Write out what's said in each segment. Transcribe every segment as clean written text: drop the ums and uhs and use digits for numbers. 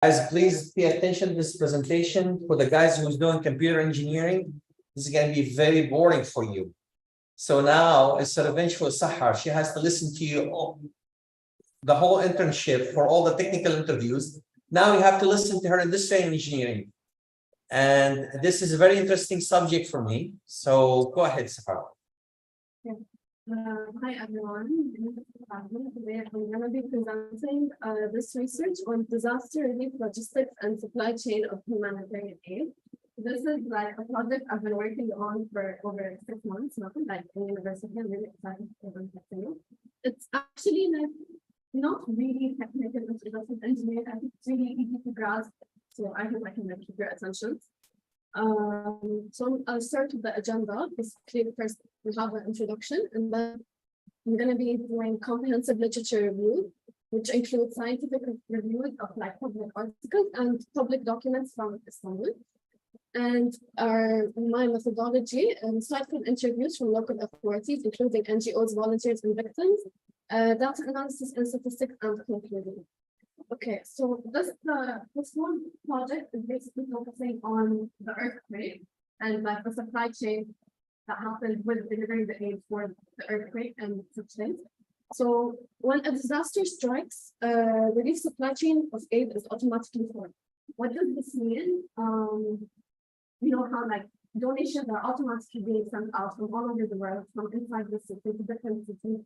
Guys, please pay attention to this presentation. For the guys who's doing computer engineering, this is going to be very boring for you. So now it's a revenge for Sahar. She has to listen to you the whole internship for all the technical interviews. Now you have to listen to her in this engineering. And this is a very interesting subject for me. So go ahead, Sahar. Hi everyone. Today I'm going to be presenting this research on disaster relief logistics and supply chain of humanitarian aid. This is like a project I've been working on for over 6 months now, like in university. I'm really excited to continue. It's actually like not really technical as engineering. I think it's really easy to grasp. So I hope I can keep your attention. So I'll start with the agenda. Basically, first we have an introduction, and then I'm going to be doing comprehensive literature review, which includes scientific reviews of like public articles and public documents from Istanbul. And my methodology and aside from interviews from local authorities, including NGOs, volunteers, and victims, data analysis and statistics and conclusion. Okay, so this one project is basically focusing on the earthquake and like the supply chain that happened with delivering the aid for the earthquake and such things. So when a disaster strikes, relief supply chain of aid is automatically formed. What does this mean? You know how like donations are automatically being sent out from all over the world, from inside the city to different cities.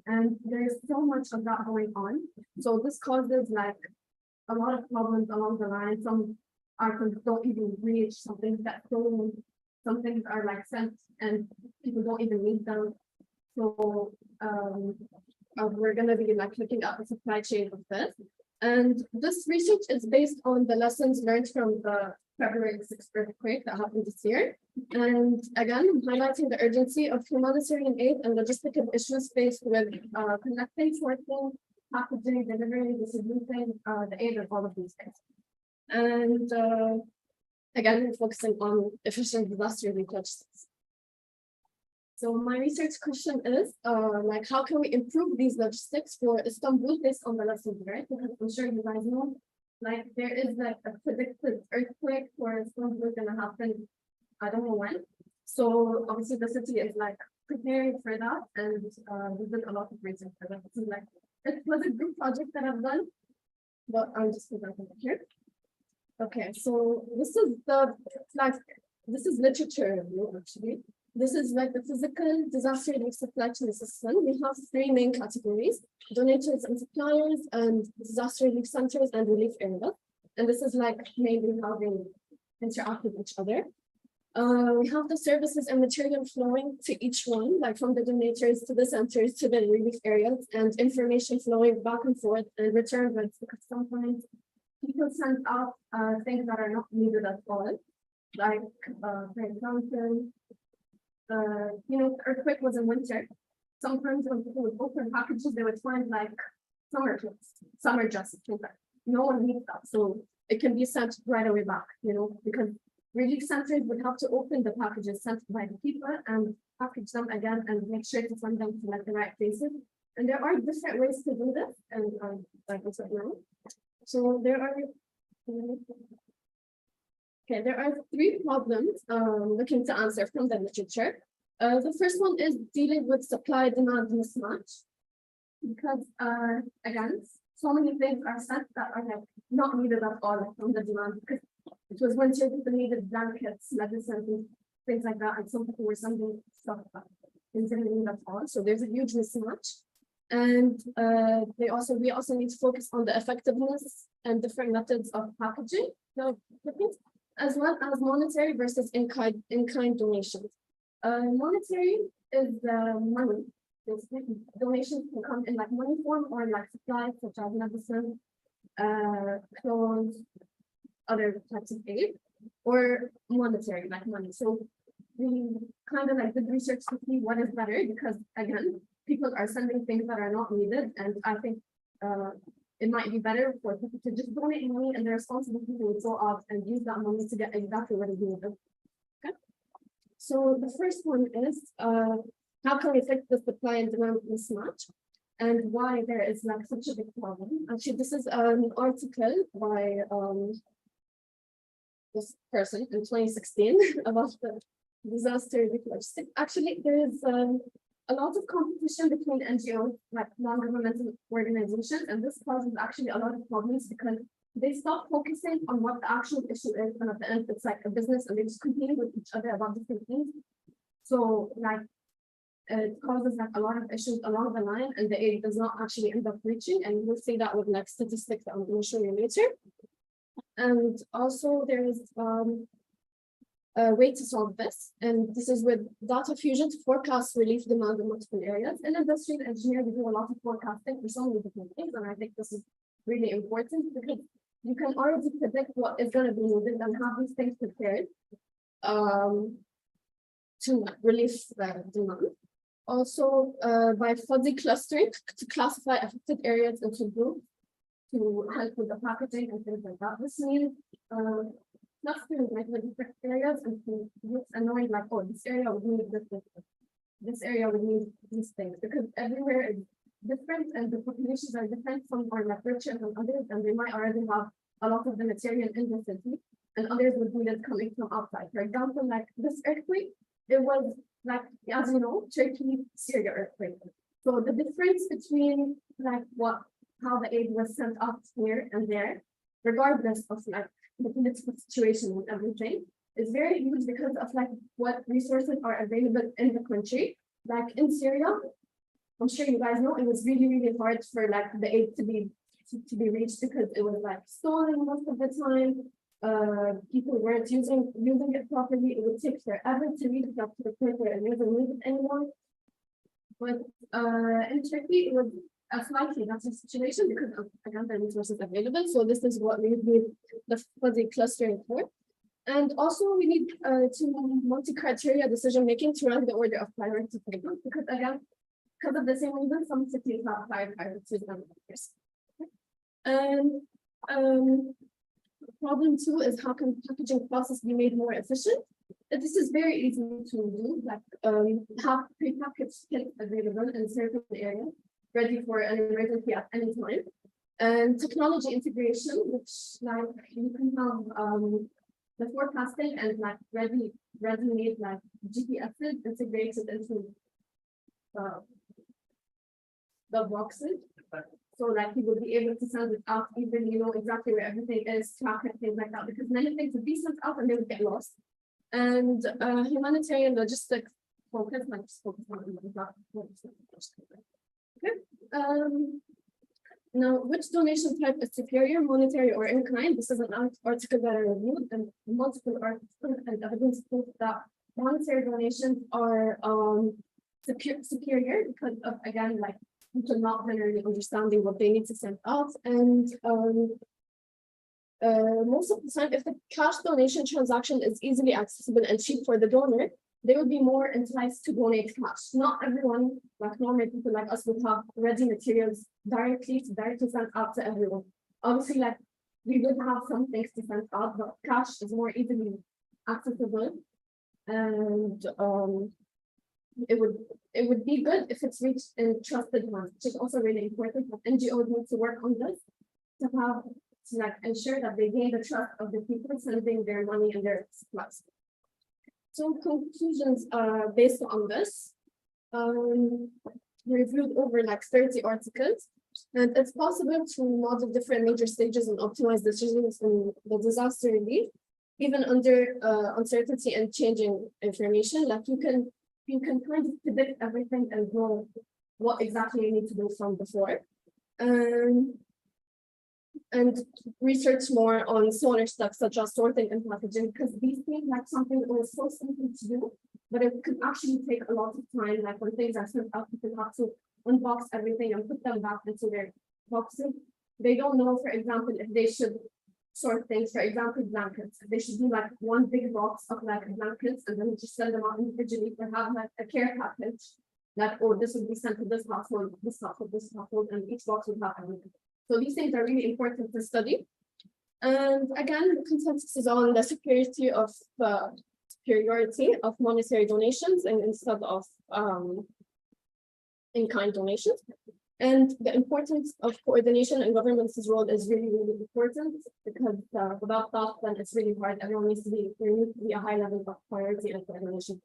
And there's so much of that going on. So this causes like a lot of problems along the line. Some items don't even reach, some things get stolen, some things are like sent and people don't even need them. So we're gonna be like looking at the supply chain of this. And this research is based on the lessons learned from the February 6th earthquake that happened this year. And again, I'm highlighting the urgency of humanitarian aid and logistical issues faced with connecting, sorting, packaging, delivering, distributing the aid and all of these things. And again, we're focusing on efficient disaster relief logistics. So my research question is, like, how can we improve these logistics for Istanbul based on the lessons learned? Because I'm sure you guys know, like, there is like a predicted earthquake for Istanbul gonna happen, I don't know when. So obviously the city is like preparing for that, and we did a lot of research for that. So like, it was a group project that I've done, but I'm just presenting it here. Okay, so this is this is literature review actually. This is like the physical disaster relief supply chain system. We have 3 main categories: donators and suppliers, and disaster relief centers and relief areas. And this is like mainly how they interact with each other. We have the services and material flowing to each one, like from the donators to the centers to the relief areas, and information flowing back and forth and return goods, because sometimes people send out things that are not needed at all. Like, for example, you know, earthquake was in winter. Sometimes when people would open packages, they would find like summer clothes, summer dresses, things like that. No one needs that. So it can be sent right away back, you know, because relief centers would have to open the packages sent by the people and package them again and make sure to send them to like the right places. And there are different ways to do this, and like this right now. So there are there are 3 problems looking to answer from the literature. The first one is dealing with supply-demand mismatch, because again, so many things are sent that are like not needed at all from the demand, because it was winter, people needed blankets, medicine, things like that, and some people were sending stuff that they didn't need at all. So there's a huge mismatch. And we also need to focus on the effectiveness and different methods of packaging, as well as monetary versus in-kind donations. Monetary is money. Donations can come in like money form or like supplies such as medicine, clothes, other types of aid, or monetary like money. So we kind of like did research to see what is better, because again, people are sending things that are not needed, and I think it might be better for people to just donate money, and the responsible people would go out and use that money to get exactly what is needed. Okay. So the first one is how can we fix the supply and demand mismatch? and why there is like such a big problem. Actually, this is an article by this person in 2016 about the disaster relief logistics. Actually, there is a lot of competition between NGOs, like non-governmental organizations, and this causes actually a lot of problems because they stop focusing on what the actual issue is, and at the end, it's like a business, and they just compete with each other about different things. So, like, it causes like a lot of issues along the line, and the aid does not actually end up reaching. And we'll see that with like statistics that I'm going to show you later. And also, there is a way to solve this, and this is with data fusion to forecast relief demand in multiple areas. In industrial engineering, we do a lot of forecasting for so many different things, and I think this is really important because you can already predict what is going to be needed and have these things prepared to relieve the demand. Also, by fuzzy clustering to classify affected areas into groups to help with the packaging and things like that. This means clustering like the different areas and groups and knowing like, oh, this area would need this area would need these things, because everywhere is different and the populations are different. Some are like richer than others, and they might already have a lot of the material in the city, and others would need it coming from outside. For example, like this earthquake, it was like, as you know, Turkey, Syria earthquake. So the difference between like how the aid was sent up here and there, regardless of like the political situation and everything, is very huge because of like what resources are available in the country. Like in Syria, I'm sure you guys know, it was really, really hard for like the aid to be reached because it was like stolen most of the time. People weren't using it properly. It would take forever to reach it up to the point where it wasn't needed anymore. But in Turkey, it was a slightly better situation because of, again, the resources available. So this is what we need the fuzzy clustering for. And also we need to multi-criteria decision-making to run the order of priority programs, because again, because of the same reason, some cities have higher priorities than others. And problem two is how can packaging process be made more efficient? This is very easy to do, like have prepackaged kits available in certain areas, ready for an emergency at any time. And technology integration, which like you can have the forecasting and like ready-made like GPSs integrated into the boxes. So like you will be able to send it out, even you know exactly where everything is, track and things like that, because many things would be sent out and they would get lost. And humanitarian logistics focus, like just focus on okay. Now, which donation type is superior, monetary or in kind? This is an article that I reviewed, and multiple articles and evidence proof that monetary donations are superior because of, again, like people not generally understanding what they need to send out. And most of the time, if the cash donation transaction is easily accessible and cheap for the donor, they would be more enticed to donate cash. Not everyone, like normal people like us, would have ready materials directly sent out to everyone. Obviously, like we would have some things to send out, but cash is more easily accessible. And it would be good if it's reached in trusted hands, which is also really important. But NGOs need to work on this to like ensure that they gain the trust of the people sending their money and their supplies. So conclusions based on this, we reviewed over like 30 articles, and it's possible to model different major stages and optimize decisions in the disaster relief, even under uncertainty and changing information. Like you can kind of predict everything and know what exactly you need to do from before. And research more on smaller steps such as sorting and packaging, because these things like something that was so simple to do, but it could actually take a lot of time. Like when things are sent out, people have to unbox everything and put them back into their boxes. They don't know, for example, if they should sort things, for example, blankets. They should do like one big box of like blankets and then just send them out individually, or have like a care package that, oh, this would be sent to this household, this household, this household, and each box would have everything. So these things are really important to study. And again, the consensus is on the superiority of monetary donations and instead of in-kind donations. And the importance of coordination and government's role is really, really important because without that, then it's really hard. Everyone needs to be, there needs to be a high level of priority and coordination.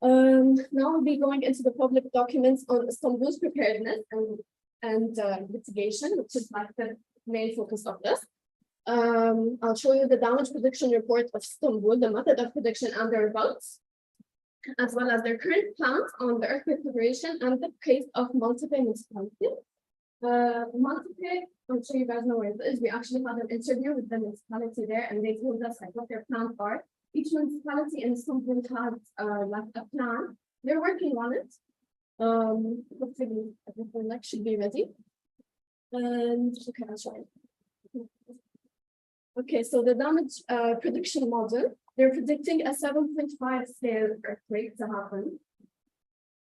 Now we'll be going into the public documents on Istanbul's preparedness and litigation, which is like the main focus of this. I'll show you the damage prediction report of Istanbul, the method of prediction and the results, as well as their current plans on the earthquake preparation and the case of Maltepe municipality. Maltepe, I'm sure you guys know where it is. We actually had an interview with the municipality there, and they told us like what their plans are. Each municipality in Istanbul has like a plan. They're working on it. Hopefully everything like should be ready. And okay, I'll show you. Okay, so the damage prediction model, they're predicting a 7.5 scale earthquake to happen.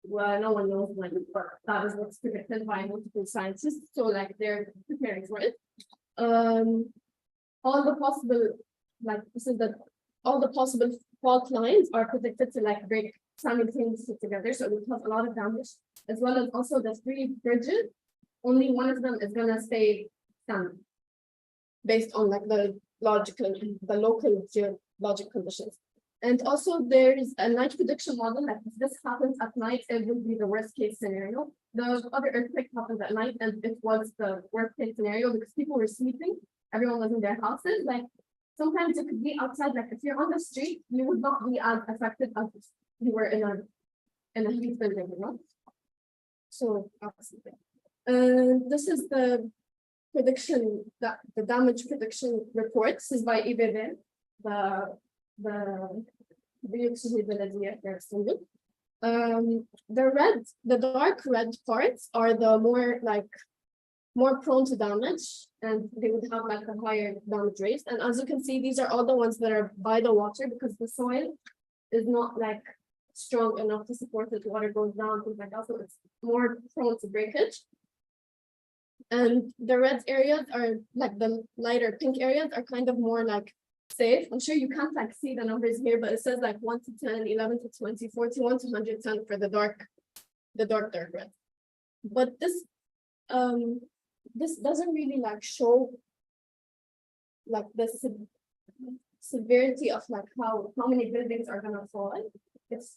Well, no one knows when, but that is what's predicted by multiple scientists. So like they're preparing for it. All the possible, like this is all the possible fault lines are predicted to like break simultaneously together. So it will cause a lot of damage, as well as also the 3 bridges. Only one of them is gonna stay standing, based on like the local geologic conditions. And also there is a night prediction model, like if this happens at night, it will be the worst case scenario. The other earthquake happened at night and it was the worst case scenario because people were sleeping, everyone was in their houses. Like sometimes you could be outside, like if you're on the street, you would not be as affected as if you were in a huge building, you know? So absolutely. And this is the prediction, the damage prediction report. This is by IBB, the dark red parts are the more prone to damage, and they would have like a higher damage rate. And as you can see, these are all the ones that are by the water because the soil is not like strong enough to support it. Water goes down, things like that, so it's more prone to breakage. And the red areas are like the lighter pink areas are kind of more like safe. I'm sure you can't like see the numbers here, but it says like 1 to 10, 11 to 20, 41 to 110 for the dark red. But this doesn't really like show like the severity of like how many buildings are gonna fall. It's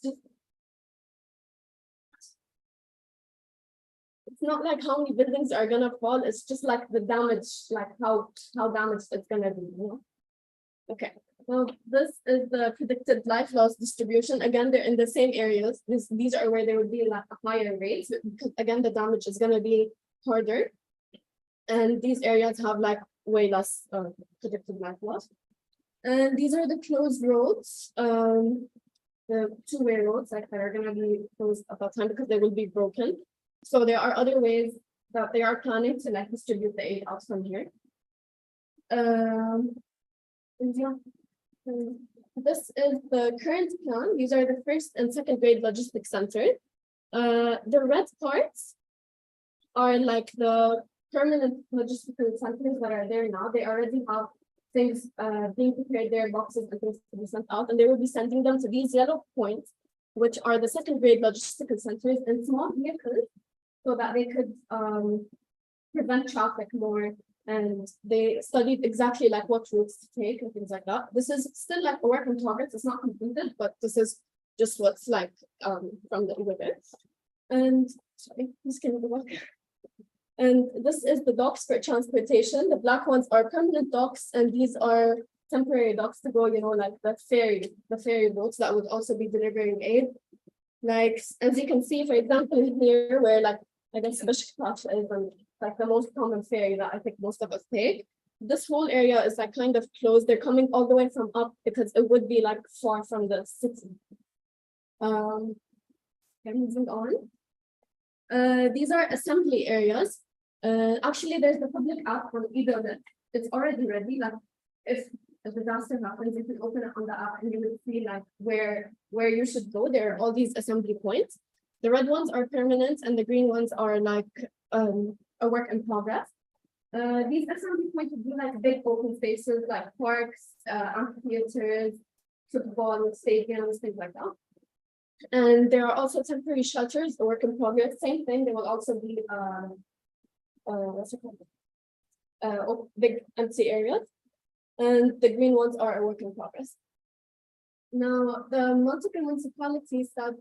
not like how many buildings are gonna fall, it's just like the damage, like how damaged it's gonna be, you know? Okay, well, this is the predicted life loss distribution. Again, they're in the same areas. These are where there would be like a higher rate, because again, the damage is gonna be harder. And these areas have like way less predicted life loss. And these are the closed roads, the two-way roads like that are gonna be closed at that time because they will be broken. So there are other ways that they are planning to like distribute the aid out from here. And yeah, this is the current plan. These are the first and second grade logistics centers. The red parts are like the permanent logistical centers that are there now. They already have things being prepared there, boxes and things to be sent out, and they will be sending them to these yellow points, which are the second grade logistical centers in small vehicles, so that they could prevent traffic more. And they studied exactly like what routes to take and things like that. This is still like a work in progress. It's not completed, but this is just what's like from the EWB. And sorry, just can go back. And this is the docks for transportation. The black ones are permanent docks, and these are temporary docks to go, you know, like the ferry boats that would also be delivering aid. Like, as you can see, for example, here where like, I guess Beşiktaş is like the most common ferry that I think most of us take. This whole area is like kind of closed. They're coming all the way from up because it would be like far from the city. Moving on. These are assembly areas. Actually, there's the public app from either. It's already ready. Like if a disaster happens, you can open it on the app and you will see like where you should go. There are all these assembly points. The red ones are permanent and the green ones are like a work in progress. These assembly points would be like big open spaces like parks, amphitheaters, football stadiums, things like that. And there are also temporary shelters, a work in progress, same thing, they will also be what's it called? Big empty areas. And the green ones are a work in progress. Now, the multiple municipalities that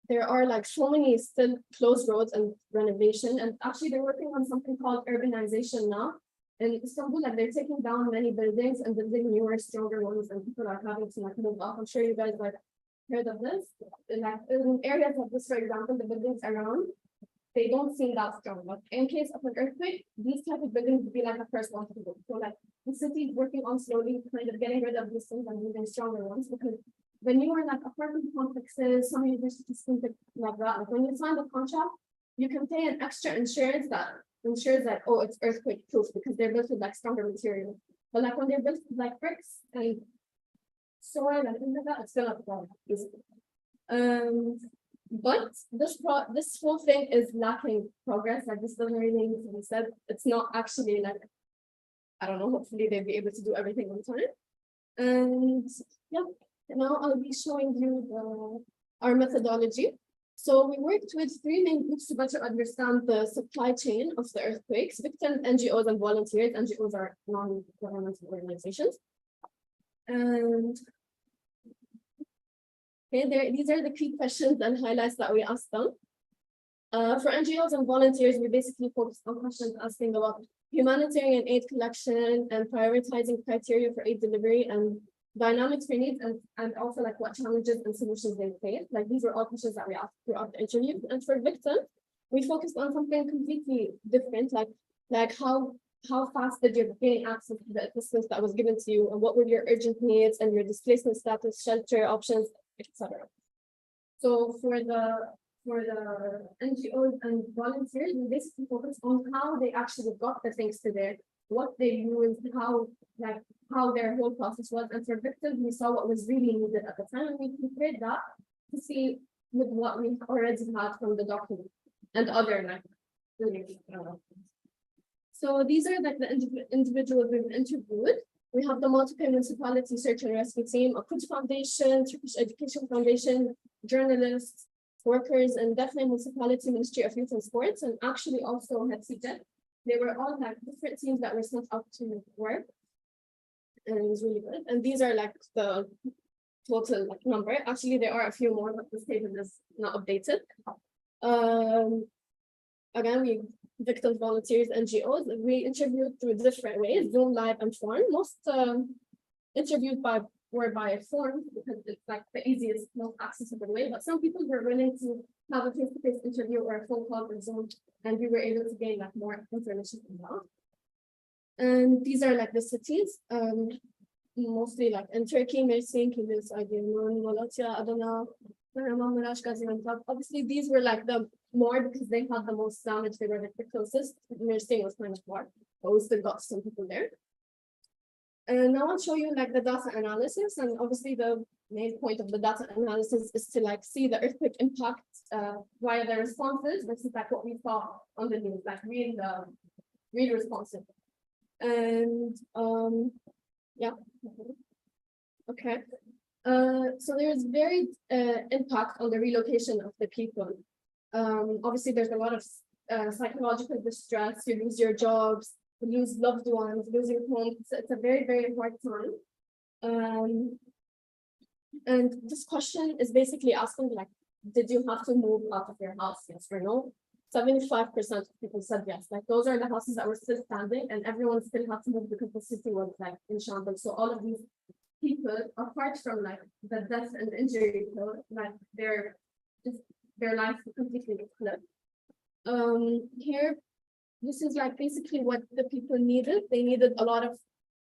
there are like so many still closed roads and renovation, and actually they're working on something called urbanization now. In Istanbul, like they're taking down many buildings and building newer, stronger ones, and people are having to like move off. I'm sure you guys like heard of this. Like in areas of this, for example, the buildings around, they don't seem that strong. But in case of an earthquake, these type of buildings would be like the first one to go. So like the city is working on slowly kind of getting rid of these things and moving stronger ones, because when you are like apartment complexes, some universities think like that. Like when you sign the contract, you can pay an extra insurance that ensures that, oh, it's earthquake proof because they're built with like stronger material. But like when they're built with like bricks and soil and things like that, it's still not that easy. But this whole thing is lacking progress. Like this doesn't really need to be said. It's not actually like, I don't know, hopefully they'll be able to do everything on time. And yeah, now I'll be showing you our methodology. So we worked with 3 main groups to better understand the supply chain of the earthquakes: victims, NGOs, and volunteers. NGOs are non-governmental organizations. And okay, these are the key questions and highlights that we asked them. For NGOs and volunteers, we basically focused on questions asking about humanitarian aid collection and prioritizing criteria for aid delivery and dynamics for needs, and also like what challenges and solutions they face. Like these were all questions that we asked throughout the interview. And for victims, we focused on something completely different, like how fast did you gain access to the assistance that was given to you, and what were your urgent needs and your displacement status, shelter options, etc. So for the NGOs and volunteers, we basically focus on how they actually got the things to there, what they used, how their whole process was. And for victims, we saw what was really needed at the time, and we compared that to see with what we already had from the document and other like so these are like the individuals we've interviewed. We have the multiple municipality search and rescue team, a Quds Foundation, Turkish Education Foundation, journalists, workers, and definitely municipality, Ministry of Youth and Sports, and actually also HETCJ. They were all like different teams that were sent out to work, and it was really good. And these are like the total like number. Actually, there are a few more, but this table is not updated. Again, victims, volunteers, NGOs. We interviewed through different ways: Zoom, live, and phone. Most interviewed were by phone because it's like the easiest, most accessible way. But some people were willing to have a face-to-face interview or a phone call or Zoom, and we were able to gain like more information from that. And these are like the cities, mostly like in Turkey, Mersin, Kilis, Aydın, Malatya, Adana, Kahramanmaraş, Gaziantep. Obviously, these were like the more because they had the most damage. They were like the closest. Mersin was kind of far, but we still got some people there. And now I'll show you like the data analysis, and obviously the main point of the data analysis is to like see the earthquake impact via the responses versus like what we saw on the news, like real responsive. And yeah, okay. So there's very impact on the relocation of the people. Obviously, there's a lot of psychological distress. You lose your jobs, you lose loved ones, lose your home. It's a very, very hard time. And this question is basically asking like, did you have to move out of your house? Yes or no? 75% of people said yes. Like those are the houses that were still standing, and everyone still had to move because the city was like in shambles. So all of these people, apart from like the death and injury, like their life completely flipped. Here, this is like basically what the people needed. They needed a lot of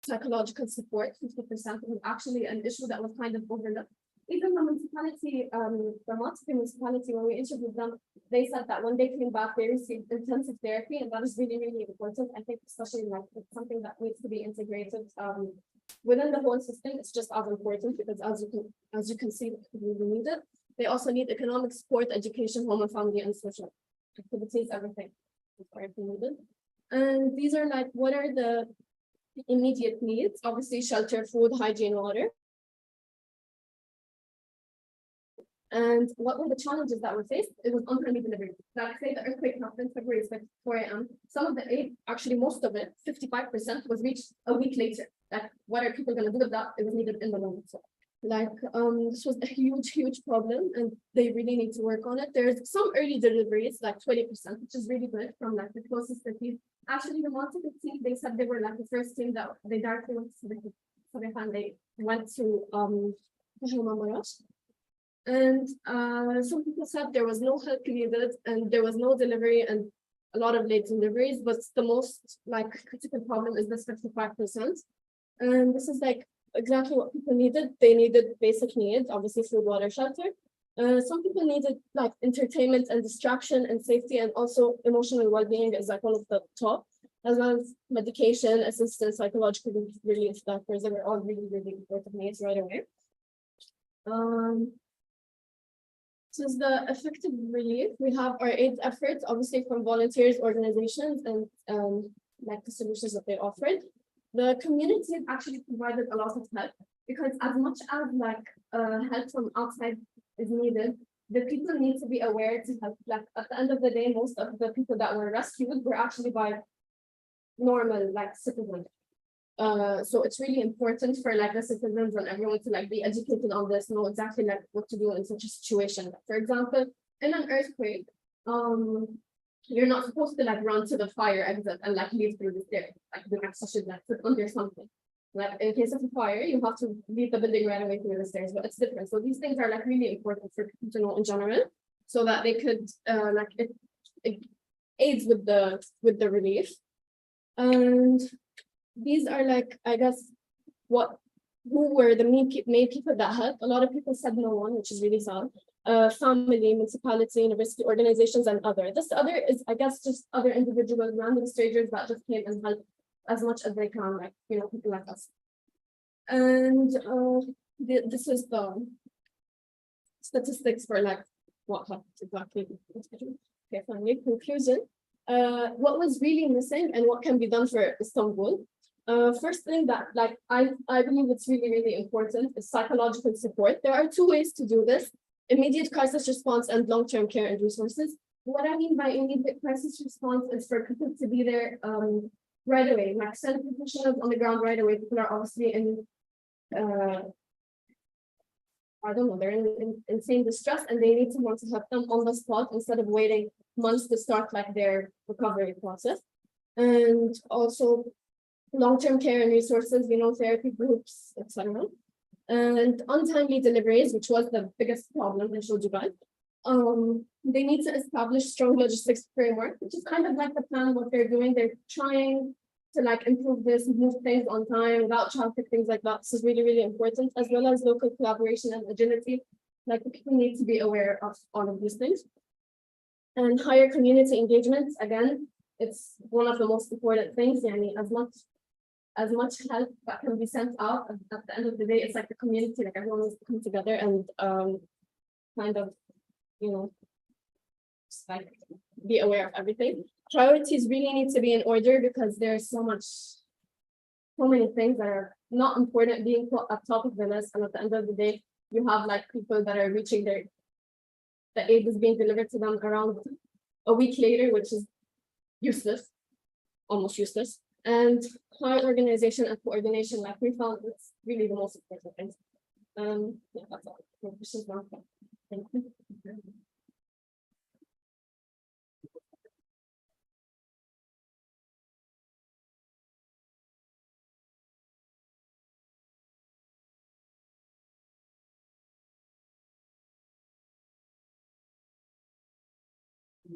psychological support. 50% was actually an issue that was kind of overlooked. Even the municipality, the multiple municipality, when we interviewed them, they said that when they came back, they received intensive therapy, and that is really, really important. I think especially like it's something that needs to be integrated within the whole system. It's just as important because as you can see, we need it. They also need economic support, education, home and family, and social activities, everything is needed. And these are like, what are the immediate needs? Obviously, shelter, food, hygiene, water. And what were the challenges that were faced? It was on-time delivery. Like say the earthquake happened February 4 a.m. Some of the aid, actually most of it, 55% was reached a week later. Like what are people going to do with that? It was needed in the moment. So, like this was a huge problem, and they really need to work on it. There's some early deliveries, like 20%, which is really good from like the closest cities. Actually, the Monte team, they said they were like the first team that they directly went to they went to Marash. And some people said there was no help needed and there was no delivery and a lot of late deliveries, but the most like critical problem is this 55%. And this is like exactly what people needed. They needed basic needs, obviously food, water, shelter. Some people needed like entertainment and distraction and safety, and also emotional well-being is like one of the top, as well as medication, assistance, psychological relief factors. They were all really important needs right away. This is the effective relief. We have our aid efforts, obviously from volunteers, organizations, and like the solutions that they offered. The community actually provided a lot of help, because as much as like help from outside is needed, the people need to be aware to help. Like at the end of the day, most of the people that were rescued were actually by normal like citizens. So it's really important for like the citizens and everyone to like be educated on this, know exactly like what to do in such a situation. For example, in an earthquake, you're not supposed to like run to the fire exit and like leave through the stairs. Like the next should like sit under something. Like in case of a fire, you have to leave the building right away through the stairs, but it's different. So these things are like really important for people to know in general, so that they could like it aids with the relief. And these are like, I guess, who were the main people that helped. A lot of people said no one, which is really sad. Family, municipality, university organizations, and other. This other is, I guess, just other individuals, random strangers that just came and helped as much as they can, like, you know, people like us. And this is the statistics for like what happened exactly. Okay, finally, conclusion. What was really missing and what can be done for Istanbul? First thing that like I believe it's really important is psychological support. There are two ways to do this: immediate crisis response and long-term care and resources. What I mean by immediate crisis response is for people to be there right away, like send professionals on the ground right away. People are obviously in I don't know, they're in insane distress, and they need someone to help them on the spot instead of waiting months to start like their recovery process. And also long-term care and resources, you know, therapy groups, etc. And untimely deliveries, which was the biggest problem in Dubai. They need to establish strong logistics framework, which is kind of like the plan what they're doing. They're trying to like improve this, move things on time without traffic, things like that. This is really important, as well as local collaboration and agility. Like the people need to be aware of all of these things. And higher community engagement, again, it's one of the most important things. Yani, as much help that can be sent out, at the end of the day, it's like the community, like everyone needs to come together and kind of, you know, just like be aware of everything. Priorities really need to be in order, because there's so many things that are not important being put at top of the list, and at the end of the day, you have like people that are reaching the aid is being delivered to them around a week later, which is useless, almost useless. And high organization and coordination, like we found, it's really the most important thing. Yeah, that's all. Thank you.